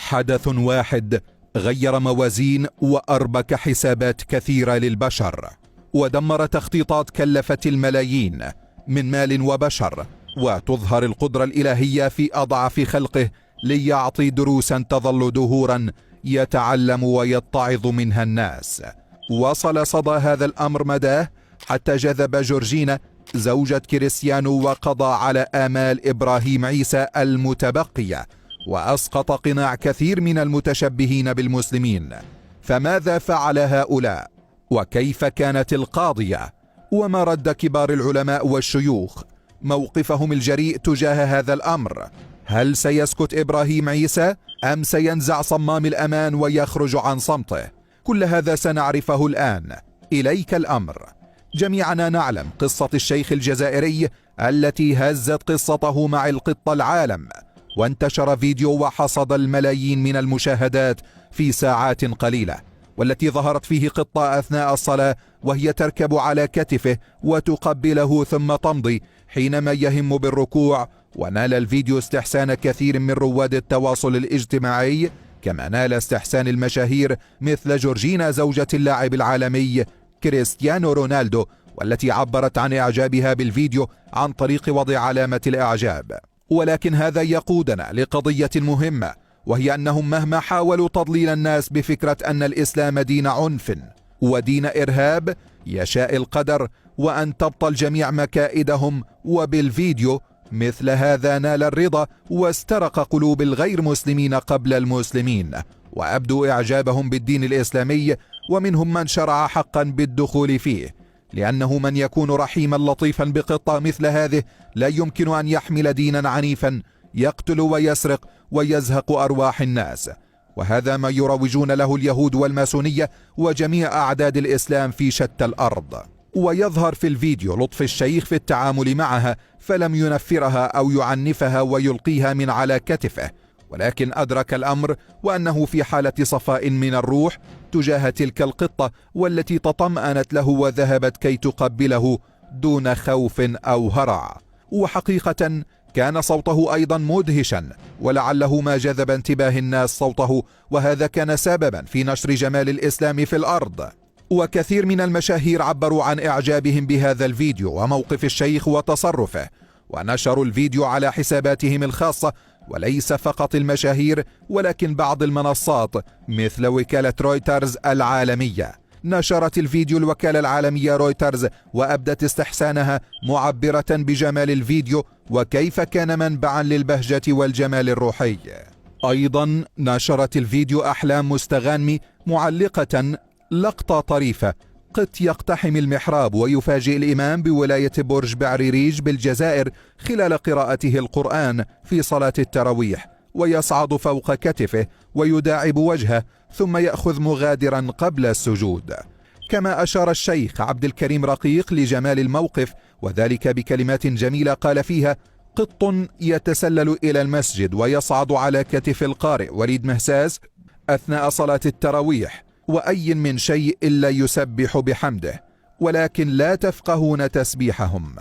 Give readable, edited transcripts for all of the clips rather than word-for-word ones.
حدث واحد غير موازين وأربك حسابات كثيرة للبشر، ودمر تخطيطات كلفت الملايين من مال وبشر، وتظهر القدرة الإلهية في أضعف خلقه ليعطي دروسا تظل دهورا يتعلم ويتعظ منها الناس. وصل صدى هذا الأمر مداه حتى جذب جورجينا زوجة كريستيانو وقضى على آمال إبراهيم عيسى المتبقية، وأسقط قناع كثير من المتشبهين بالمسلمين. فماذا فعل هؤلاء؟ وكيف كانت القاضية؟ وما رد كبار العلماء والشيوخ؟ موقفهم الجريء تجاه هذا الأمر؟ هل سيسكت إبراهيم عيسى أم سينزع صمام الأمان ويخرج عن صمته؟ كل هذا سنعرفه الآن. إليك الأمر. جميعنا نعلم قصة الشيخ الجزائري التي هزت قصته مع القطة العالم، وانتشر فيديو وحصد الملايين من المشاهدات في ساعات قليلة، والتي ظهرت فيه قطة أثناء الصلاة وهي تركب على كتفه وتقبله ثم تمضي حينما يهم بالركوع. ونال الفيديو استحسان كثير من رواد التواصل الاجتماعي، كما نال استحسان المشاهير مثل جورجينا زوجة اللاعب العالمي كريستيانو رونالدو، والتي عبرت عن إعجابها بالفيديو عن طريق وضع علامة الإعجاب. ولكن هذا يقودنا لقضية مهمة، وهي أنهم مهما حاولوا تضليل الناس بفكرة أن الإسلام دين عنف ودين إرهاب، يشاء القدر وأن تبطل جميع مكائدهم، وبالفيديو مثل هذا نال الرضا واسترق قلوب الغير مسلمين قبل المسلمين، وأبدوا إعجابهم بالدين الإسلامي، ومنهم من شرع حقا بالدخول فيه، لأنه من يكون رحيما لطيفا بقطة مثل هذه لا يمكن أن يحمل دينا عنيفا يقتل ويسرق ويزهق أرواح الناس. وهذا ما يروجون له اليهود والماسونية وجميع أعداد الإسلام في شتى الأرض. ويظهر في الفيديو لطف الشيخ في التعامل معها، فلم ينفرها أو يعنفها ويلقيها من على كتفه، ولكن أدرك الأمر وأنه في حالة صفاء من الروح تجاه تلك القطة، والتي تطمأنت له وذهبت كي تقبله دون خوف أو هرع. وحقيقة كان صوته أيضا مدهشا، ولعله ما جذب انتباه الناس صوته، وهذا كان سببا في نشر جمال الإسلام في الأرض. وكثير من المشاهير عبروا عن إعجابهم بهذا الفيديو وموقف الشيخ وتصرفه، ونشروا الفيديو على حساباتهم الخاصة. وليس فقط المشاهير، ولكن بعض المنصات مثل وكالة رويترز العالمية نشرت الفيديو. الوكالة العالمية رويترز وأبدت استحسانها، معبرة بجمال الفيديو وكيف كان منبعا للبهجة والجمال الروحي. أيضا نشرت الفيديو أحلام مستغانمي معلقة لقطة طريفة: قط يقتحم المحراب ويفاجئ الإمام بولاية برج بعريريج بالجزائر خلال قراءته القرآن في صلاة التراويح، ويصعد فوق كتفه ويداعب وجهه ثم يأخذ مغادرا قبل السجود. كما أشار الشيخ عبد الكريم رقيق لجمال الموقف، وذلك بكلمات جميلة قال فيها: قط يتسلل إلى المسجد ويصعد على كتف القارئ وليد مهساس أثناء صلاة التراويح، وأي من شيء إلا يسبح بحمده، ولكن لا تفقهون تسبيحهم.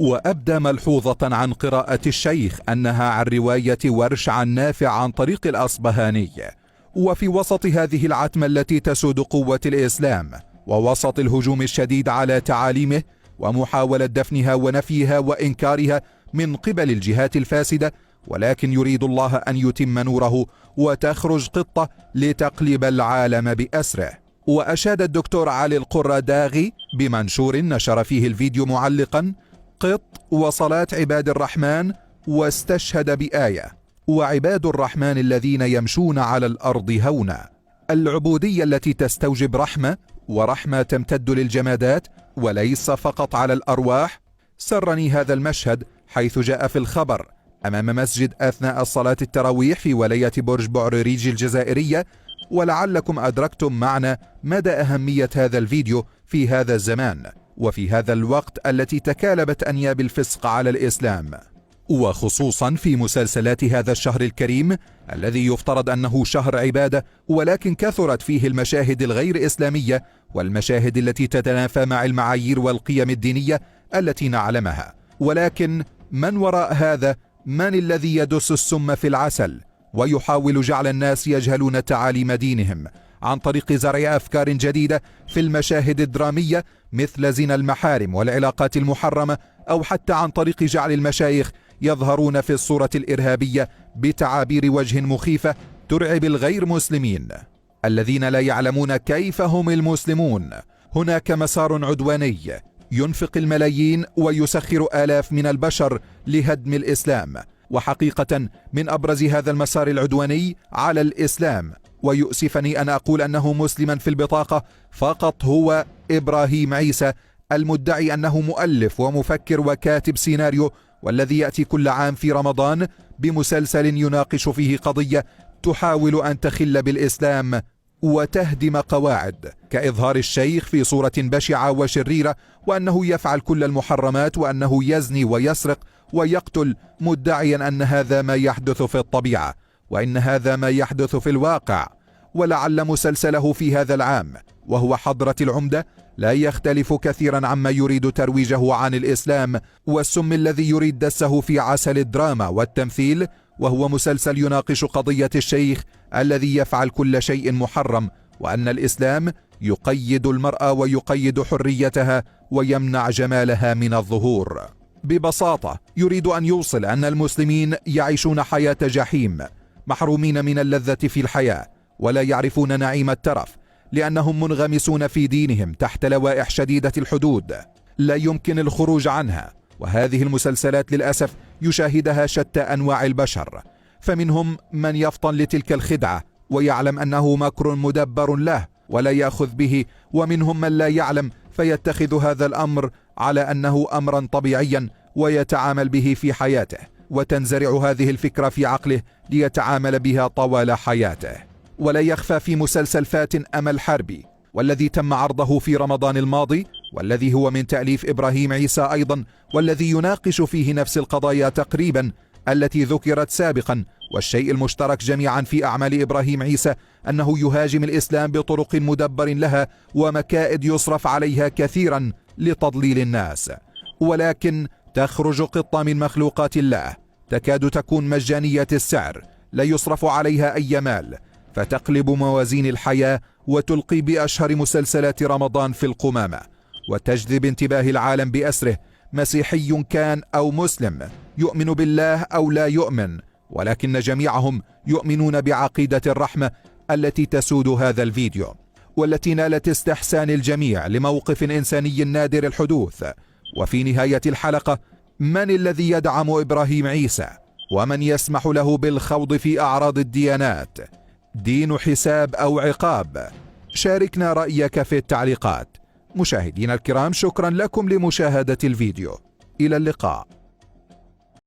وأبدى ملحوظة عن قراءة الشيخ أنها عن رواية ورش عن نافع عن طريق الأصبهاني. وفي وسط هذه العتمة التي تسود قوة الإسلام، ووسط الهجوم الشديد على تعاليمه ومحاولة دفنها ونفيها وإنكارها من قبل الجهات الفاسدة، ولكن يريد الله أن يتم نوره، وتخرج قطة لتقلب العالم بأسره. وأشاد الدكتور علي القرداغي بمنشور نشر فيه الفيديو معلقا: قط وصلاة عباد الرحمن، واستشهد بآية: وعباد الرحمن الذين يمشون على الأرض هونا. العبودية التي تستوجب رحمة، ورحمة تمتد للجمادات وليس فقط على الأرواح. سرني هذا المشهد حيث جاء في الخبر أمام مسجد أثناء صلاة التراويح في ولاية برج بعريريج الجزائرية، ولعلكم أدركتم معنا مدى أهمية هذا الفيديو في هذا الزمان وفي هذا الوقت التي تكالبت أنياب الفسق على الإسلام، وخصوصا في مسلسلات هذا الشهر الكريم الذي يفترض أنه شهر عبادة، ولكن كثرت فيه المشاهد الغير إسلامية والمشاهد التي تتنافى مع المعايير والقيم الدينية التي نعلمها. ولكن من وراء هذا؟ من الذي يدس السم في العسل؟ ويحاول جعل الناس يجهلون تعاليم دينهم عن طريق زرع أفكار جديدة في المشاهد الدرامية مثل زنا المحارم والعلاقات المحرمة، أو حتى عن طريق جعل المشايخ يظهرون في الصورة الإرهابية بتعابير وجه مخيفة ترعب الغير مسلمين الذين لا يعلمون كيف هم المسلمون. هناك مسار عدواني ينفق الملايين ويسخر آلاف من البشر لهدم الإسلام، وحقيقة من أبرز هذا المسار العدواني على الإسلام، ويؤسفني أن أقول أنه مسلما في البطاقة فقط، هو إبراهيم عيسى، المدعي أنه مؤلف ومفكر وكاتب سيناريو، والذي يأتي كل عام في رمضان بمسلسل يناقش فيه قضية تحاول أن تخل بالإسلام وتهدم قواعد، كإظهار الشيخ في صورة بشعة وشريرة، وأنه يفعل كل المحرمات، وأنه يزني ويسرق ويقتل، مدعيا أن هذا ما يحدث في الطبيعة وإن هذا ما يحدث في الواقع. ولعل مسلسله في هذا العام وهو حضرة العمدة لا يختلف كثيرا عما يريد ترويجه عن الإسلام والسم الذي يريد دسه في عسل الدراما والتمثيل، وهو مسلسل يناقش قضية الشيخ الذي يفعل كل شيء محرم، وأن الإسلام يقيد المرأة ويقيد حريتها ويمنع جمالها من الظهور. ببساطة يريد أن يوصل أن المسلمين يعيشون حياة جحيم، محرومين من اللذة في الحياة ولا يعرفون نعيم الترف، لأنهم منغمسون في دينهم تحت لوائح شديدة الحدود لا يمكن الخروج عنها. وهذه المسلسلات للأسف يشاهدها شتى أنواع البشر، فمنهم من يفطن لتلك الخدعة ويعلم أنه مكر مدبر له ولا يأخذ به، ومنهم من لا يعلم فيتخذ هذا الأمر على أنه أمرا طبيعيا ويتعامل به في حياته، وتنزرع هذه الفكرة في عقله ليتعامل بها طوال حياته. ولا يخفى في مسلسل فاتن أمل حربي، والذي تم عرضه في رمضان الماضي، والذي هو من تأليف إبراهيم عيسى أيضا، والذي يناقش فيه نفس القضايا تقريبا التي ذكرت سابقا. والشيء المشترك جميعا في أعمال إبراهيم عيسى أنه يهاجم الإسلام بطرق مدبر لها ومكائد يصرف عليها كثيرا لتضليل الناس. ولكن تخرج قطة من مخلوقات الله، تكاد تكون مجانية السعر، لا يصرف عليها أي مال، فتقلب موازين الحياة وتلقي بأشهر مسلسلات رمضان في القمامة، وتجذب انتباه العالم بأسره، مسيحي كان أو مسلم، يؤمن بالله أو لا يؤمن، ولكن جميعهم يؤمنون بعقيدة الرحمة التي تسود هذا الفيديو، والتي نالت استحسان الجميع لموقف إنساني نادر الحدوث. وفي نهاية الحلقة، من الذي يدعم إبراهيم عيسى؟ ومن يسمح له بالخوض في أعراض الديانات؟ دين حساب أو عقاب؟ شاركنا رأيك في التعليقات. مشاهدينا الكرام، شكرا لكم لمشاهدة الفيديو، إلى اللقاء.